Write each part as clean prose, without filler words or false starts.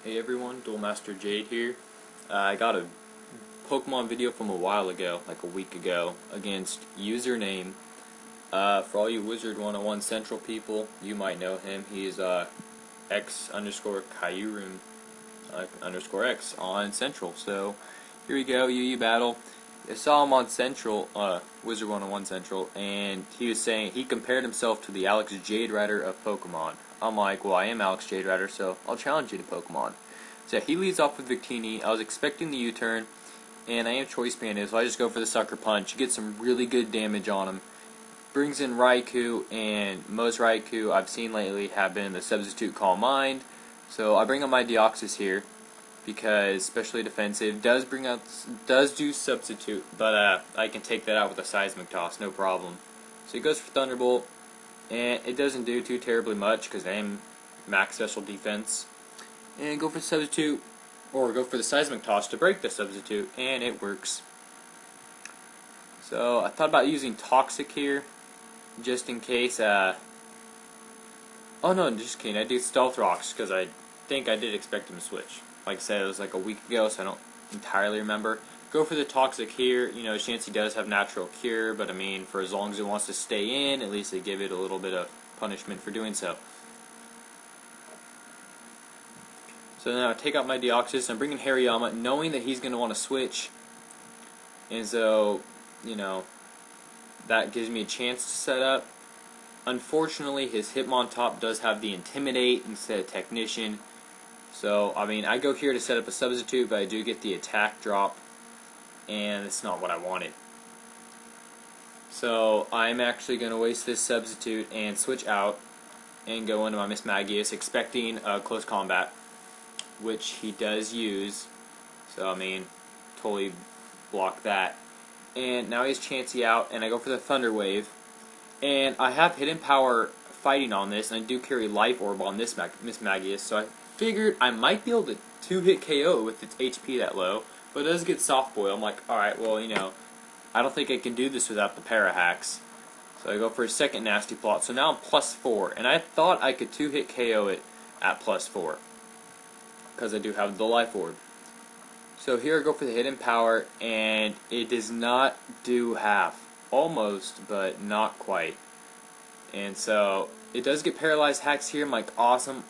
Hey everyone, DuelmasterJade here. I got a Pokemon video from a while ago, like a week ago, against Yousername. For all you Wizard 101 Central people, you might know him. He's X_Kyurem _X on Central. So here we go, UU battle. I saw him on Central, Wizard 101 Central, and he was saying he compared himself to the Alex Jade Rider of Pokemon. I'm like, well, I am Alex Jade Rider, so I'll challenge you to Pokemon. So he leads off with Victini. I was expecting the U-turn, and I am Choice Banded, so I just go for the Sucker Punch. Get some really good damage on him. Brings in Raikou, and most Raikou I've seen lately have been the Substitute Calm Mind. So I bring up my Deoxys here, because especially defensive does do Substitute, but I can take that out with a Seismic Toss, no problem. So he goes for Thunderbolt, and it doesn't do too terribly much because I am max special defense. And go for Substitute, or go for the Seismic Toss to break the Substitute, and it works. So I thought about using Toxic here, just in case. Oh no, just kidding. I did Stealth Rocks because I think I did expect him to switch. Like I said, it was like a week ago, so I don't entirely remember. Go for the Toxic here. You know, Chansey does have Natural Cure, but I mean, for as long as it wants to stay in, at least they give it a little bit of punishment for doing so. So now I take out my Deoxys, I'm bringing Hariyama, knowing that he's going to want to switch. And so, you know, that gives me a chance to set up. Unfortunately, his Hitmontop does have the Intimidate instead of Technician. So, I mean, I go here to set up a Substitute, but I do get the attack drop, and it's not what I wanted. So, I'm actually going to waste this Substitute and switch out and go into my Mismagius, expecting close combat, which he does use. So, I mean, totally block that. And now he has Chansey out, and I go for the Thunder Wave. And I have Hidden Power fighting on this, and I do carry Life Orb on this Mismagius, so I figured I might be able to 2-hit KO with its HP that low, but it does get Soft Boil. I'm like, alright, well, you know, I don't think I can do this without the Para-Hacks. So I go for a second Nasty Plot, so now I'm +4, and I thought I could 2-hit KO it at +4, because I do have the Life Orb. So here I go for the Hidden Power, and it does not do half. Almost, but not quite. And so it does get Paralyzed Hacks here. I'm like, awesome,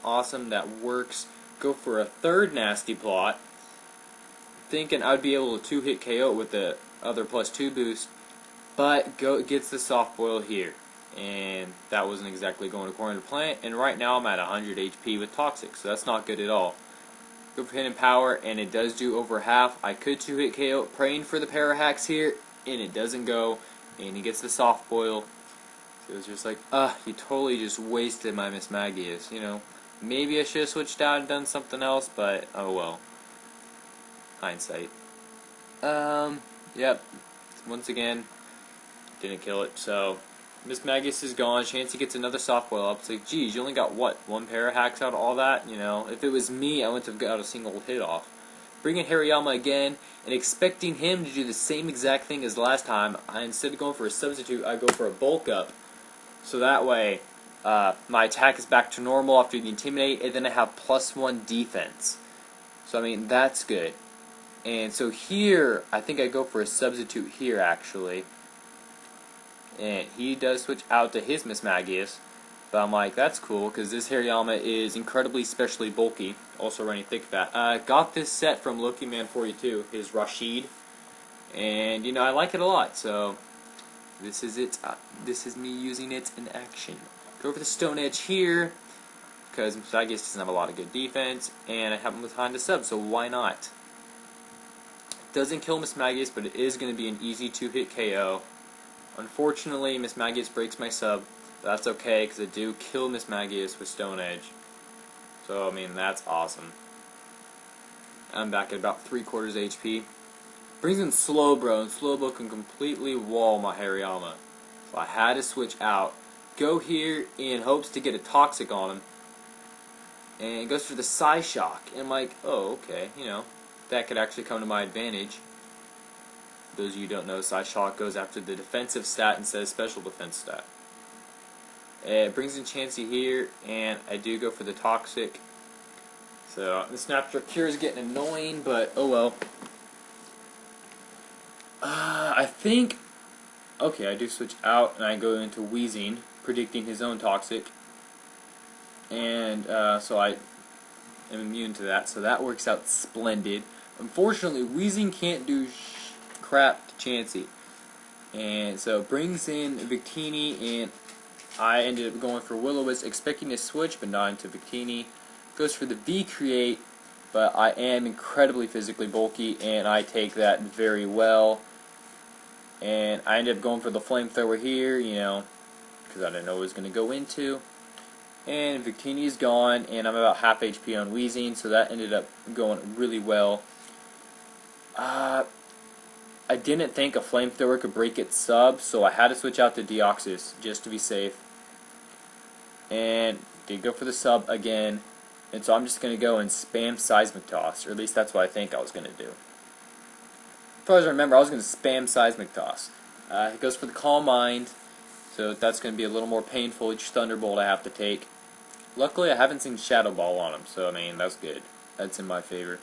that works. Go for a third Nasty Plot, thinking I'd be able to 2-hit KO with the other +2 boost, but gets the Soft Boil here. And that wasn't exactly going according to plan. And right now I'm at 100 HP with Toxic, so that's not good at all. Go for Hidden Power, and it does do over half. I could 2-hit KO, praying for the Para-Hacks here, and it doesn't go. And he gets the Soft Boil. So it was just like, you totally just wasted my Mismagius, you know. Maybe I should have switched out and done something else, but oh well. Hindsight. Yep. Once again, didn't kill it. So Mismagius is gone. Chansey gets another Soft Boil up. It's like, geez, you only got what? 1 Para-Hacks out of all that? You know, if it was me, I wouldn't have got a single hit off. Bring in Hariyama again, and expecting him to do the same exact thing as last time, instead of going for a Substitute, I go for a Bulk Up. So that way, my attack is back to normal after the Intimidate, and then I have +1 defense. So, I mean, that's good. And so here, I think I go for a Substitute here, actually. And he does switch out to his Mismagius. But I'm like, that's cool, because this Hariyama is incredibly specially bulky, also running Thick Fat. Got this set from LokiMan42, his Rashid, and, you know, I like it a lot, so this is it. This is me using it in action. Go for the Stone Edge here, because Mismagius doesn't have a lot of good defense, and I have him behind the sub, so why not? Doesn't kill Mismagius, but it is going to be an easy 2-hit KO. Unfortunately, Mismagius breaks my sub. That's okay, because I do kill Mismagius with Stone Edge. So, I mean, that's awesome. I'm back at about 3/4 HP. Brings in Slowbro, and Slowbro can completely wall my Hariyama. So I had to switch out. Go here in hopes to get a Toxic on him. And it goes for the Psyshock. And I'm like, oh, okay, you know, that could actually come to my advantage. For those of you who don't know, Psyshock goes after the defensive stat instead of special defense stat. It brings in Chansey here, and I do go for the Toxic. So the Snapper Cure is getting annoying, but oh well. I think, okay, I do switch out and I go into Wheezing, predicting his own Toxic. And so I am immune to that, so that works out splendid. Unfortunately, Wheezing can't do crap to Chansey. And so it brings in Victini, and I ended up going for Will-O-Wisp, expecting to switch, but not into Victini. Goes for the V-Create, but I am incredibly physically bulky, and I take that very well. And I ended up going for the Flamethrower here, you know, because I didn't know what it was going to go into. And Victini is gone, and I'm about half HP on Wheezing, so that ended up going really well. I didn't think a Flamethrower could break its sub, so I had to switch out to Deoxys just to be safe. And did go for the sub again, and so I'm just going to go and spam Seismic Toss, or at least that's what I think I was going to do. As far as I remember, I was going to spam Seismic Toss. It goes for the Calm Mind, so that's going to be a little more painful each Thunderbolt I have to take. Luckily, I haven't seen Shadow Ball on him, so I mean, that's good. That's in my favor.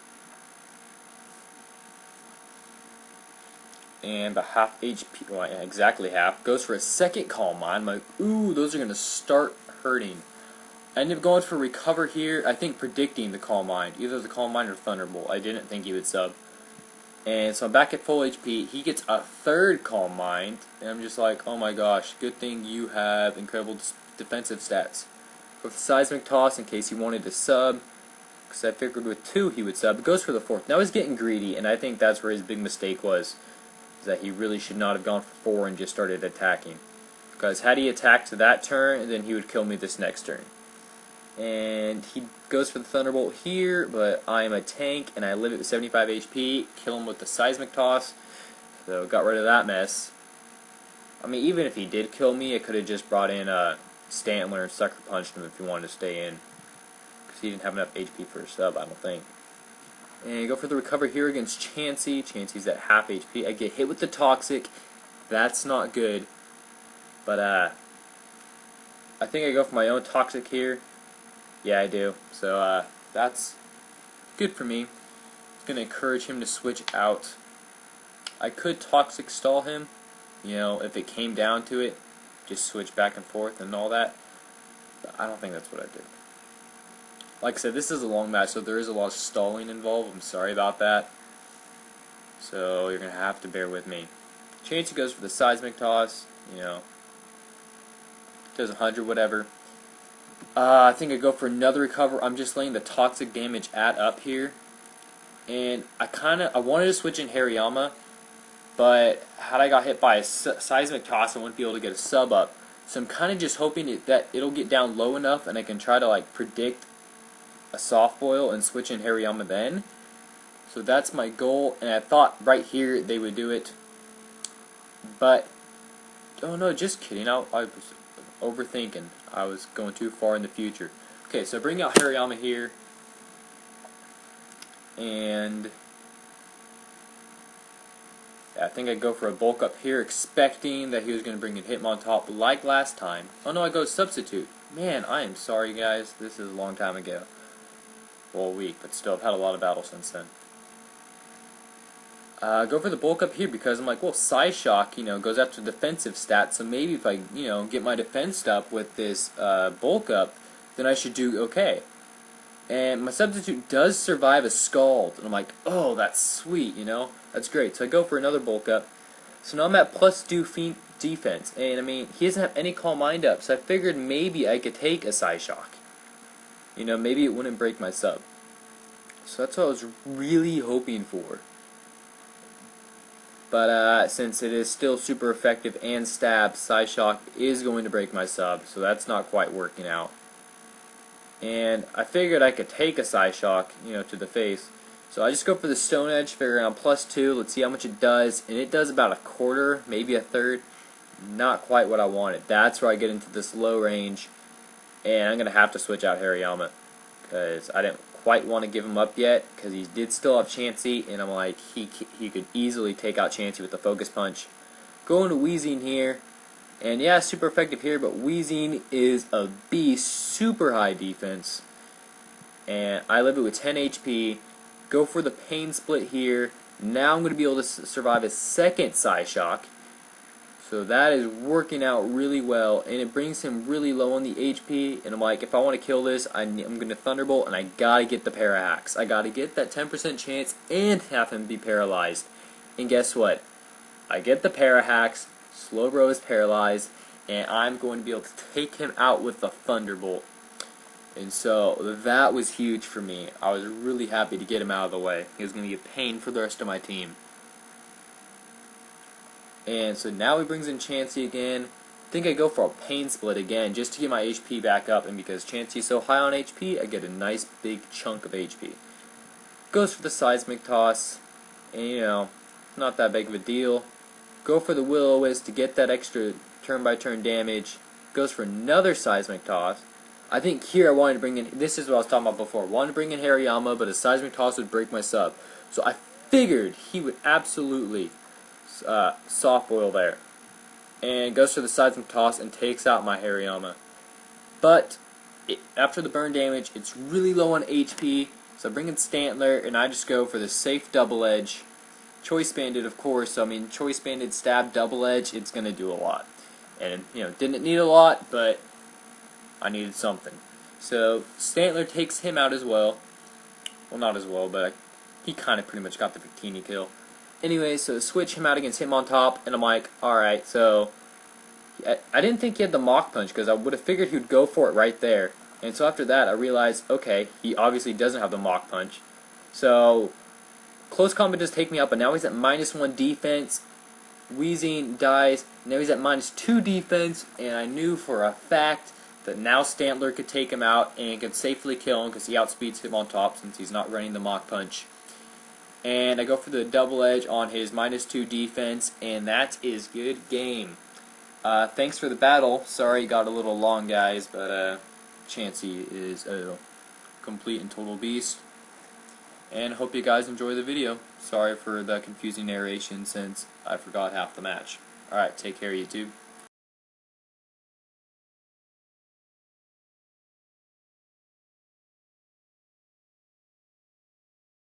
And about half HP, well, exactly half, goes for a second Calm Mind. I'm like, ooh, those are going to start hurting. I ended up going for Recover here, I think predicting the Calm Mind, either the Calm Mind or Thunderbolt. I didn't think he would sub. And so I'm back at full HP. He gets a third Calm Mind, and I'm just like, oh my gosh, good thing you have incredible defensive stats. With Seismic Toss in case he wanted to sub, because I figured with 2 he would sub. It goes for the 4th. Now he's getting greedy, and I think that's where his big mistake was, is that he really should not have gone for 4 and just started attacking. Because had he attacked that turn, then he would kill me this next turn. And he goes for the Thunderbolt here, but I am a tank, and I live it with 75 HP. Kill him with the Seismic Toss, so got rid of that mess. I mean, even if he did kill me, it could have just brought in Stantler and Sucker Punched him if he wanted to stay in. Because he didn't have enough HP for a sub, I don't think. And you go for the Recover here against Chansey. Chansey's at half HP. I get hit with the Toxic. That's not good. But, I think I go for my own Toxic here. Yeah, I do. So, that's good for me. I'm going to encourage him to switch out. I could Toxic Stall him, you know, if it came down to it. Just switch back and forth and all that. But I don't think that's what I did. Like I said, this is a long match, so there is a lot of stalling involved. I'm sorry about that. So, you're going to have to bear with me. Chansey goes for the Seismic Toss, you know. Does 100, whatever. I think I go for another Recover. I'm just letting the Toxic damage add up here. And I wanted to switch in Hariyama, but had I got hit by a Seismic Toss, I wouldn't be able to get a sub up. So I'm kind of just hoping that it'll get down low enough and I can try to like predict a Soft Boil and switch in Hariyama then. So that's my goal, and I thought right here they would do it. But, oh no, just kidding. I was overthinking. I was going too far in the future. Okay, so I bring out Hariyama here. And I think I go for a bulk up here, expecting that he was going to bring in Hitmontop like last time. Oh no, I go Substitute. Man, I am sorry guys. This is a long time ago. Well, a week, but still, I've had a lot of battles since then. Go for the bulk up here because I'm like, well, Psyshock, you know, goes after defensive stats, so maybe if I, you know, get my defense up with this bulk up, then I should do okay. And my Substitute does survive a Scald, and I'm like, oh, that's sweet, you know, that's great. So I go for another bulk up. So now I'm at +2 defense, and I mean, he doesn't have any Calm Mind up, so I figured maybe I could take a Psyshock. You know, maybe it wouldn't break my sub. So that's what I was really hoping for. But since it is still super effective and stab, Psyshock is going to break my sub, so that's not quite working out. And I figured I could take a Psyshock, you know, to the face. So I just go for the Stone Edge, figure around +2, let's see how much it does. And it does about a quarter, maybe a third. Not quite what I wanted. That's where I get into this low range. And I'm going to have to switch out Hariyama, because I didn't quite want to give him up yet, because he did still have Chansey, and I'm like, he could easily take out Chansey with the Focus Punch. Going to Wheezing here, and yeah, super effective here, but Wheezing is a beast, super high defense. and I live it with 10 HP. Go for the pain split here. Now I'm going to be able to survive a second Psy Shock. So that is working out really well, and it brings him really low on the HP, and I'm like, if I want to kill this, I'm going to Thunderbolt, and I gotta get the Para-Hacks. I gotta get that 10% chance and have him be paralyzed. And guess what? I get the Para-Hacks, Slowbro is paralyzed, and I'm going to be able to take him out with the Thunderbolt. And so that was huge for me. I was really happy to get him out of the way. He was going to be a pain for the rest of my team. And so now he brings in Chansey again. I think I go for a pain split again just to get my HP back up, and because Chansey is so high on HP, I get a nice big chunk of HP. Goes for the Seismic Toss, and you know, not that big of a deal. Go for the Will-O-Wisp to get that extra turn-by-turn damage. Goes for another Seismic Toss. I think here I wanted to bring in, this is what I was talking about before, I wanted to bring in Hariyama, but a Seismic Toss would break my sub. So I figured he would absolutely soft boil there, and goes for the Seismic Toss and takes out my Hariyama. But after the burn damage, it's really low on HP, so I bring in Stantler, and I just go for the safe double edge. Choice Banded, of course. So I mean, Choice Banded stab double edge, it's gonna do a lot, and you know, didn't need a lot, but I needed something. So Stantler takes him out as well. Well, not as well, but he kind of pretty much got the Victini kill. Anyway, so switch him out against him on top, and I'm like, alright, so I didn't think he had the Mach Punch, because I would have figured he would go for it right there. And so after that, I realized, okay, he obviously doesn't have the Mach Punch. So close combat does take me out, but now he's at -1 defense. Wheezing dies, now he's at -2 defense, and I knew for a fact that now Stantler could take him out and could safely kill him because he outspeeds him on top since he's not running the Mach Punch. And I go for the double edge on his -2 defense, and that is good game. Thanks for the battle. Sorry it got a little long, guys, but Chansey is a complete and total beast. And hope you guys enjoy the video. Sorry for the confusing narration since I forgot half the match. Alright, take care, YouTube.